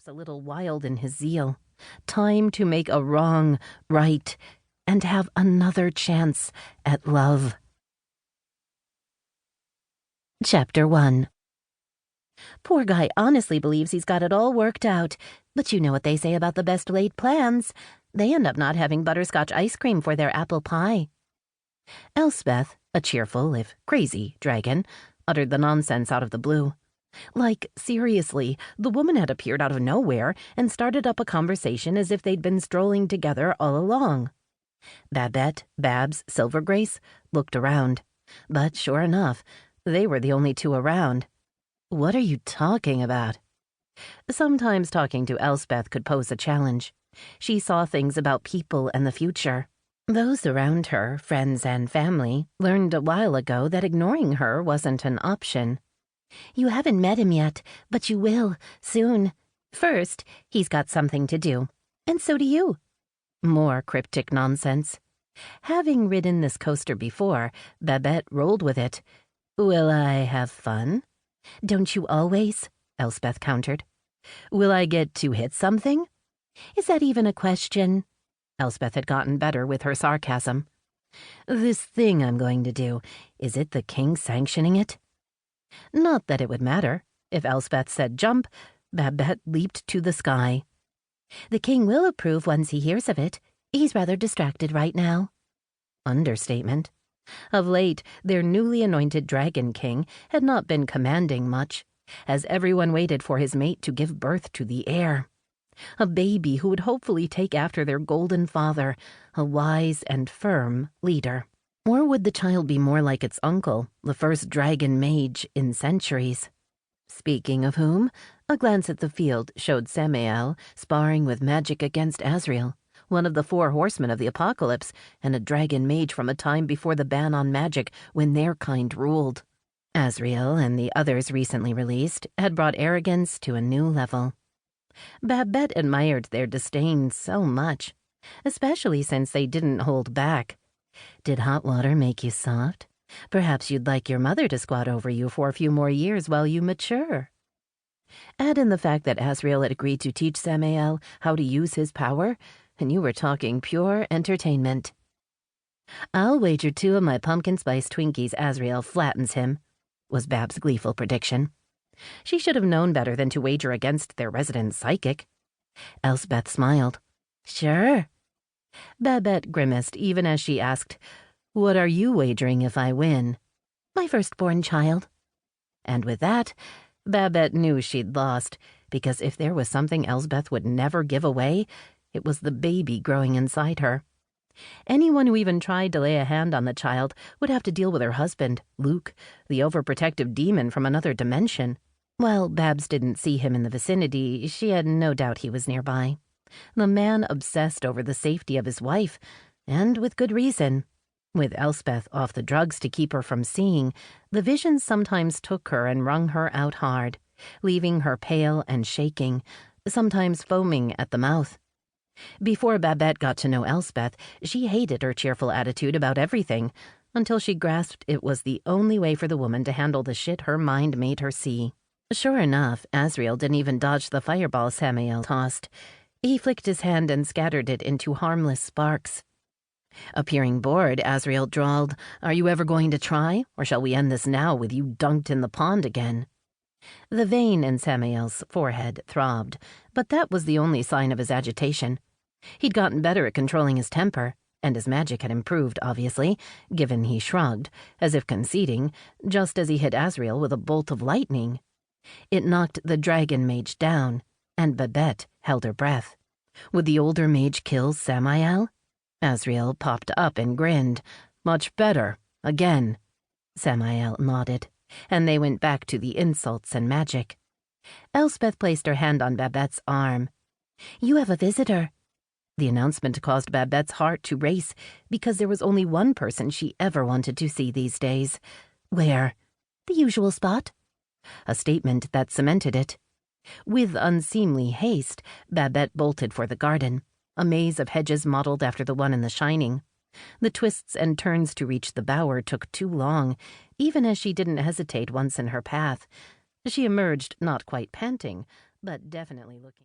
a little wild in his zeal. Time to make a wrong right and have another chance at love. Chapter 1. Poor guy honestly believes he's got it all worked out, but you know what they say about the best laid plans. They end up not having butterscotch ice cream for their apple pie. Elspeth, a cheerful, if crazy, dragon, uttered the nonsense out of the blue. Like, seriously, the woman had appeared out of nowhere and started up a conversation as if they'd been strolling together all along. Babette, Babs, Silver Grace looked around, but sure enough, they were the only two around. What are you talking about? Sometimes talking to Elspeth could pose a challenge. She saw things about people and the future. Those around her, friends and family, learned a while ago that ignoring her wasn't an option. You haven't met him yet, but you will, soon. First, he's got something to do, and so do you. More cryptic nonsense. Having ridden this coaster before, Babette rolled with it. Will I have fun? Don't you always? Elspeth countered. Will I get to hit something? Is that even a question? Elspeth had gotten better with her sarcasm. This thing I'm going to do, is it the king sanctioning it? Not that it would matter. If Elspeth said jump, Babette leaped to the sky. The king will approve once he hears of it. He's rather distracted right now. Understatement. Of late, their newly anointed dragon king had not been commanding much, as everyone waited for his mate to give birth to the heir. A baby who would hopefully take after their golden father, a wise and firm leader. Or would the child be more like its uncle, the first dragon mage in centuries? Speaking of whom, a glance at the field showed Samael sparring with magic against Azrael, one of the 4 horsemen of the apocalypse, and a dragon mage from a time before the ban on magic when their kind ruled. Azrael and the others recently released had brought arrogance to a new level. Babette admired their disdain so much, especially since they didn't hold back. Did hot water make you soft? Perhaps you'd like your mother to squat over you for a few more years while you mature. Add in the fact that Azrael had agreed to teach Samael how to use his power, and you were talking pure entertainment. I'll wager 2 of my pumpkin spice Twinkies Azrael flattens him, was Bab's gleeful prediction. She should have known better than to wager against their resident psychic. Elspeth smiled. Sure. Babette grimaced even as she asked, What are you wagering if I win? My firstborn child. And with that, Babette knew she'd lost, because if there was something Elspeth would never give away, it was the baby growing inside her. Anyone who even tried to lay a hand on the child would have to deal with her husband, Luke, the overprotective demon from another dimension. While Babs didn't see him in the vicinity, she had no doubt he was nearby. The man obsessed over the safety of his wife, and with good reason. With Elspeth off the drugs to keep her from seeing, the visions sometimes took her and wrung her out hard, leaving her pale and shaking, sometimes foaming at the mouth. Before Babette got to know Elspeth, she hated her cheerful attitude about everything, until she grasped it was the only way for the woman to handle the shit her mind made her see. Sure enough, Azrael didn't even dodge the fireball Samael tossed. He flicked his hand and scattered it into harmless sparks. Appearing bored, Azrael drawled, Are you ever going to try, or shall we end this now with you dunked in the pond again? The vein in Samael's forehead throbbed, but that was the only sign of his agitation. He'd gotten better at controlling his temper, and his magic had improved, obviously, given he shrugged, as if conceding, just as he hit Azrael with a bolt of lightning. It knocked the dragon mage down, and Babette held her breath. Would the older mage kill Samael? Azrael popped up and grinned. Much better. Again. Samael nodded, and they went back to the insults and magic. Elspeth placed her hand on Babette's arm. You have a visitor. The announcement caused Babette's heart to race, because there was only one person she ever wanted to see these days. Where? The usual spot. A statement that cemented it. With unseemly haste, Babette bolted for the garden, a maze of hedges modeled after the one in The Shining. The twists and turns to reach the bower took too long, even as she didn't hesitate once in her path. She emerged not quite panting, but definitely looking